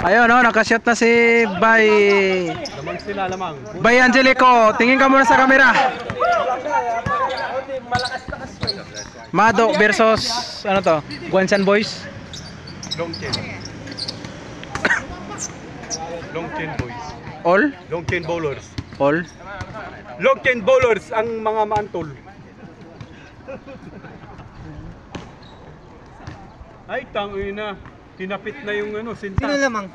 Ayun, no, nakashot na si Bay. Lamang sila, lamang. Bay Angelico, tingin ka muna sa camera. Mado versus ano to? Guansan Boys. Long chain. Long chain boys. All? Long chain bowlers. All? Long chain bowlers ang mga mantol. Ay, tangina. Tinapit na yung ano, sinta. Sino lamang?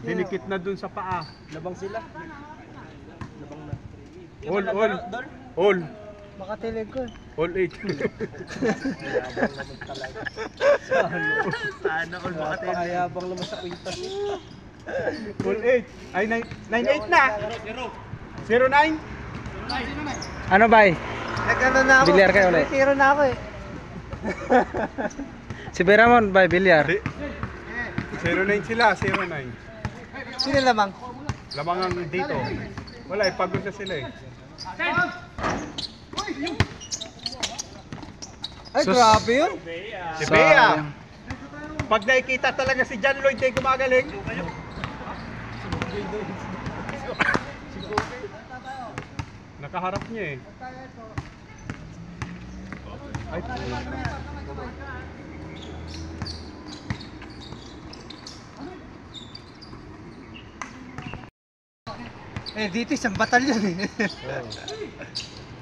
Dinikit na dun sa paa. Labang sila. All. Makatilig ko. All 8. Sana all makatilig. Pakayabang naman sa kwintas. All 8. Ay, 9-8 na. 0-9. Ano Bay? Nagano na ako. Bilyar kayo ulit. Zero na ako eh. Si Beramon Bay, bilyar. 0-9 sila, 0-9. Sino lamang? Lamang ang dito. Wala, pagod na sila eh. Ay, grabe yun. Si Bea. Pag nakikita talaga si John Lloyd ay gumagaling. Nakaharap niya eh. Ay, Dito isang batalyon eh.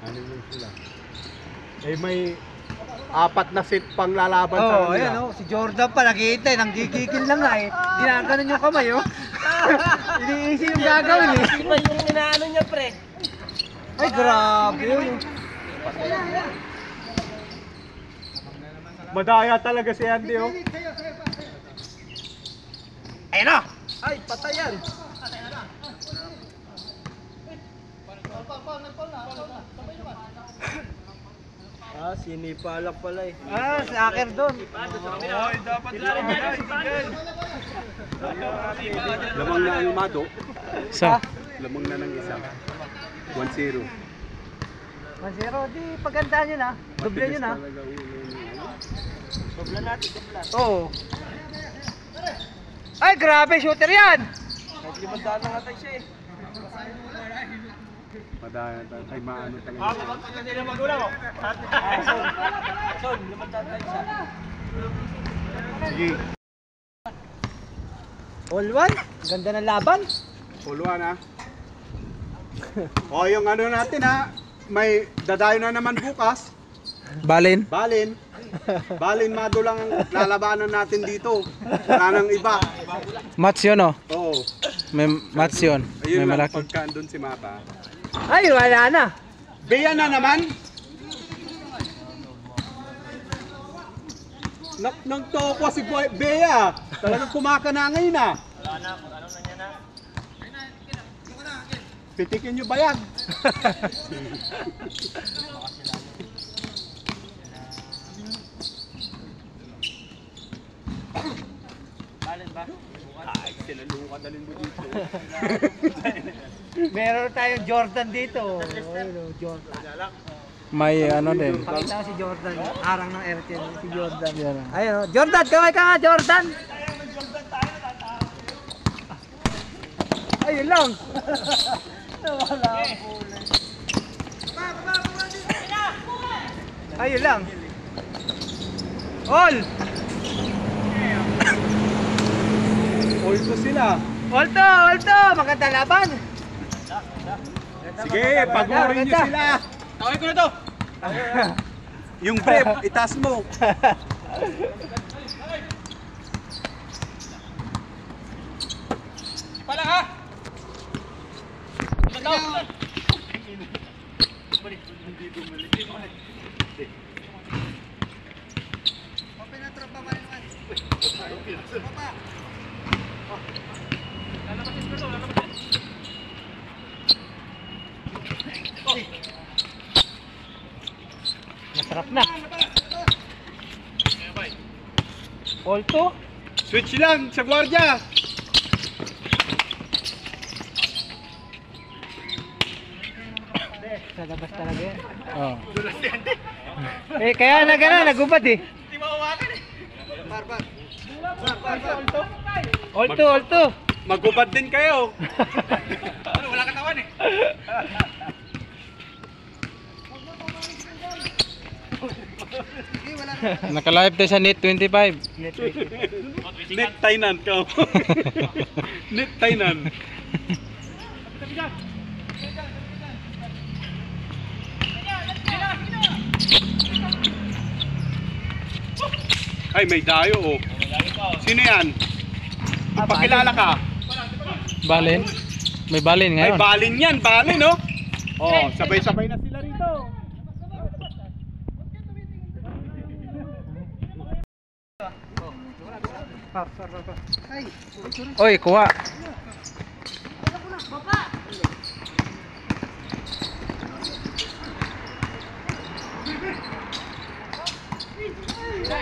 ano yun sila? Eh may 4 na set pang lalaban sa Oo, ayan oh. Si Jordan pa nakita eh. Nanggigigil lang nga eh. Ginaganon yung kamay oh. Iniisip yung gagawin eh. Iba yung inaano niya, pre. Ay, grabe yun. Madaya talaga si Andy oh. Ayun na! Ay, patayan! Sinipalak pala eh. Si Aker doon. Ay, dapat lamang na ang Mado. Sa? Lamang na ng isa. 1-0. 1-0, di pagandaan yun ah. Doble yun ah. Dobla natin, dobla. Oo. Ay, grabe, shooter yan! Kahit 500 na nga tayo siya eh. Madaya talaga. Ay, maano talaga. Kasi na magulang ko. Son, 500 tayo siya. Sige. All one? Ganda ng laban. Puluan ha. O yung ano natin ha. May dadayo na naman bukas. Balin? Balin. Balin Mado lang ang lalabanan natin dito. Wala nang iba. Match yun oh. Oo. May match yun. May Ayun lang malaki. pagka andun si Mata. Ay, wala na. Bea na naman. Nagtoko si Bea. Talagang kumakanangay na. Wala na, kung ano na niya na. Pitikin nyo ba yan? Balin ba? Ay, sinalukan dalhin mo dito. Meron tayong Jordan dito. Ayun, oh, Jordan. May ano din. Pakita ko si Jordan. Arang ng RTL si Jordan. Yan. Ayun, oh. Jordan, kaway ka nga, Jordan. Ayun lang. Wala po. Ayun lang. All! All ko sila. Alto! Alto! Maganda laban! Sige, pagurin nyo sila. Tawag ko na to! Yung brief, itaas mo. Pala ha! Ito! Masarap na. Alto? Switch lang sa gwardiya. Sa labas talaga yan. Oh. Kaya na gano'n, nagubad eh. Hindi mawawakan eh! Barbar. All two. Magubad din kayo. Ano, wala katawan eh. Naka-live tayo sa Net 25. Net Tainan ka. Net Tainan. Ay, may dayo oh. Sino yan? Pakilala ka. Balin. May balin Ay, ngayon. balin yan, balin oh. Oh, sabay-sabay na sila rito. Oy, kuha.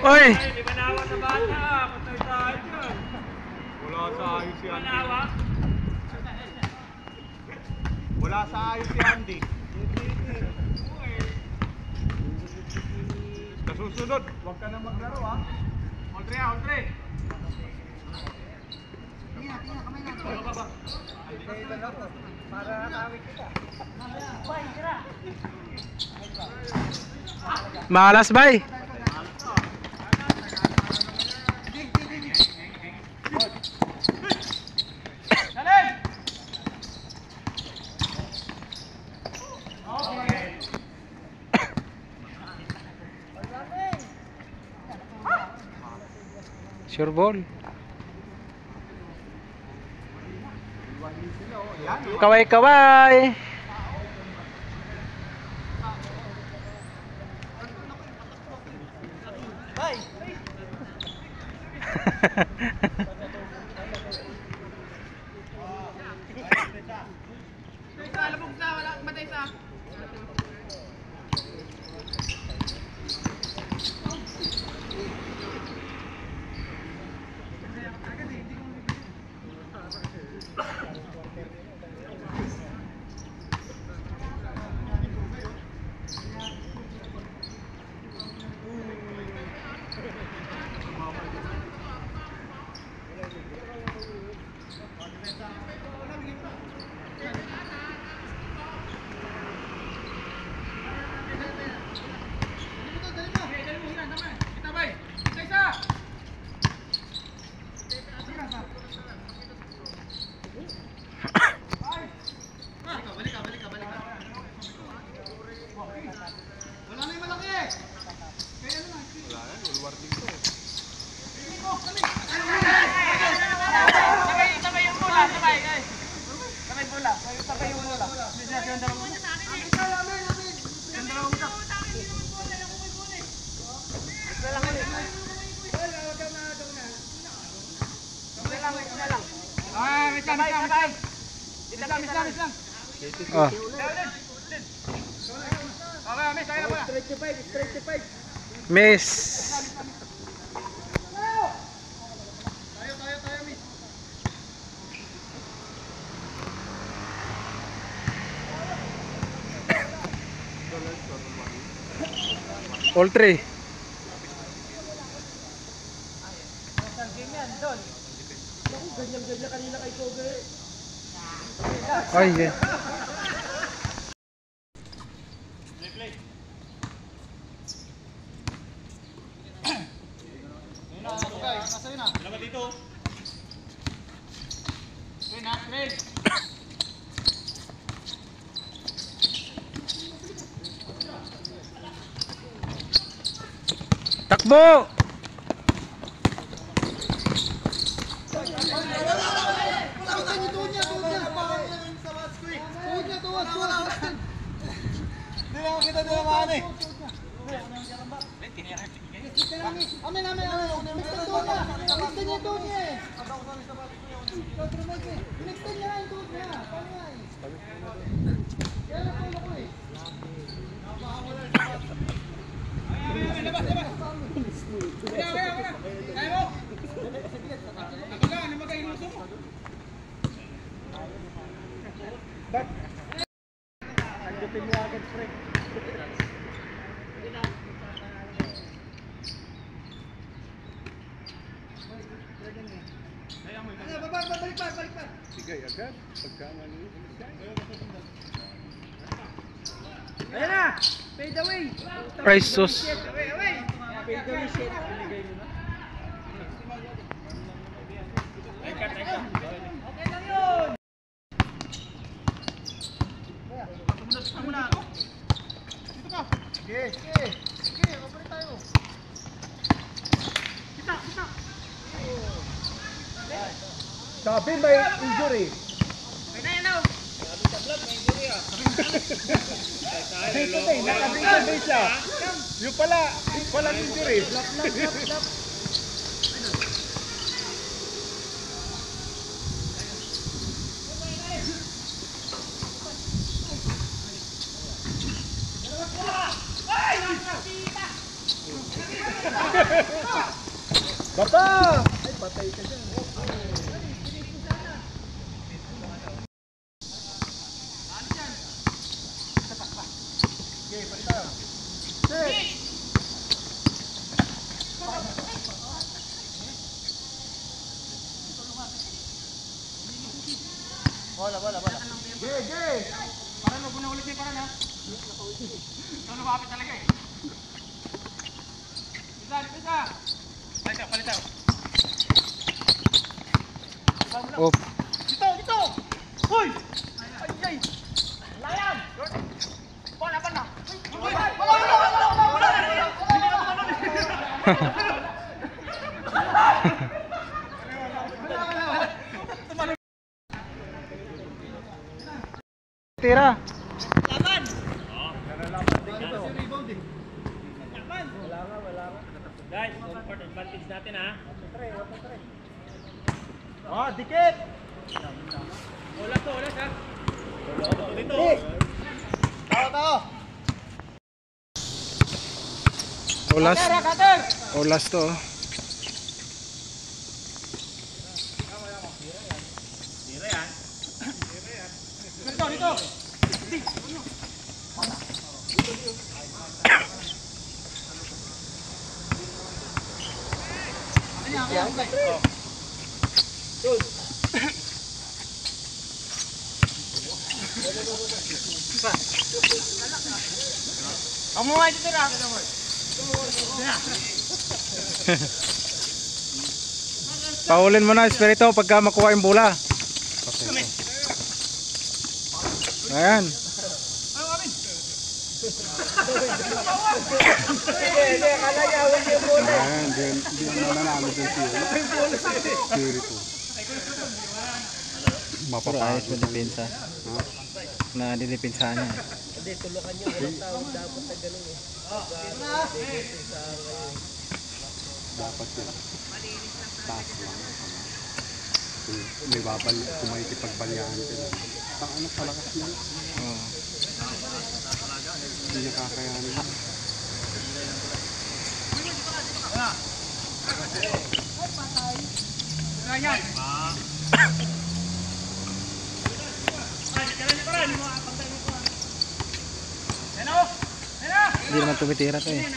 Oy. Di ba nawa sa bata? Patay tayo dyan. Wala sa ayos si Andy. Nawa? Wala sa ayos si Andy. Sa susunod, huwag ka na maglaro ha. On three. Malas bay. Sure ball. Kaway-kaway. Oh. Miss. All three. Ay, yeah. Takbo! Balik. Sige, agad. Pagka malinis siya. Ayan na! Fade away! Ay, sus. Away! Fade away shit. Okay lang yun! Sige. Mabalik tayo. Kita! Sabi may injury. Yan o! Dito tayo, nakabigay siya. Yung pala injury. Baba! Ay, patay ka dyan. Bola. Ge! Parang wag mo na ulit yung parang ha. Ikaw lumapit talaga eh. Isa. Palita. Oh, Dito! Hoy! Ay! Layan! Bola na! tira. Laban! Guys, home court advantage natin ha. Dikit! Ulas ha. Dito. Tao! Olas. Cutter! Olas to. Dito. Ang mga ito tira! Paulin mo na, Espirito, pagka makuha yung bola. Ayan. Ayan, di mo nanalo dyan siya. Spirito. Puro ayos mo depensa. Na didepensahan niya. Dapat yun. Taas lang. May babal, kumaikipagbalyahan sila. Ano sa lakas niya? Oh. Hindi nakakayanin. Hindi naman tumitira to eh.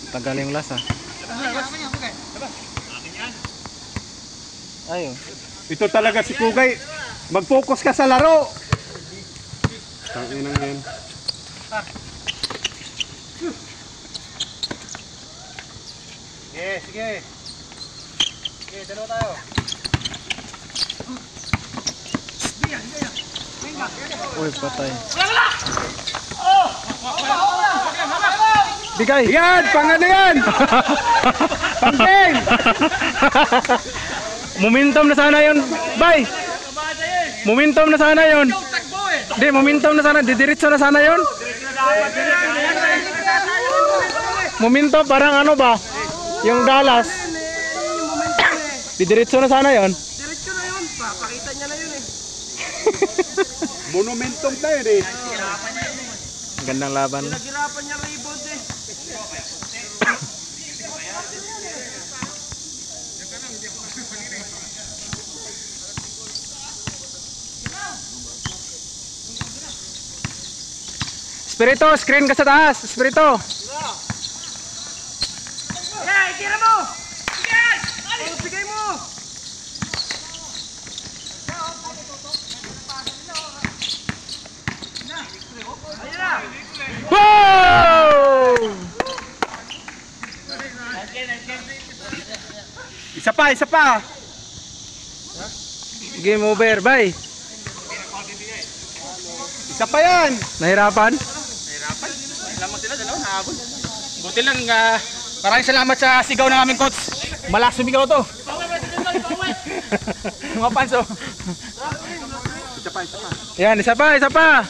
Tagal yung lasa. Ayo. Ito talaga si Kugay. Mag-focus ka sa laro. Tanginang yan. Sige. Dalawa tayo. Uy, patay. Bigay. Yan! Pangano yan! Pangking! Momentum na sana yun, bay. Momentum na sana yun. Di, momentum na sana. Didiritso na sana yun. Momentum parang ano ba? Yung Dallas. Didiritso na sana yun. Diretso na yun. Papakita niya na yun eh. Monumentum tayo eh. Gandang laban. Naghirapan niya rebound eh. Espirito, screen ka sa taas. Espirito. Yeah, itira mo! Yes! Bigay mo! Ayun na! Wow! Isa pa, isa pa. Game over, bye. Isa pa yan. Nahirapan? Salamat sila, dalawa, nahabol. Buti lang, maraming salamat sa sigaw ng aming coach. Malakas sumigaw to. Mga panso. Isa pa, isa pa. Yan, isa pa, isa pa.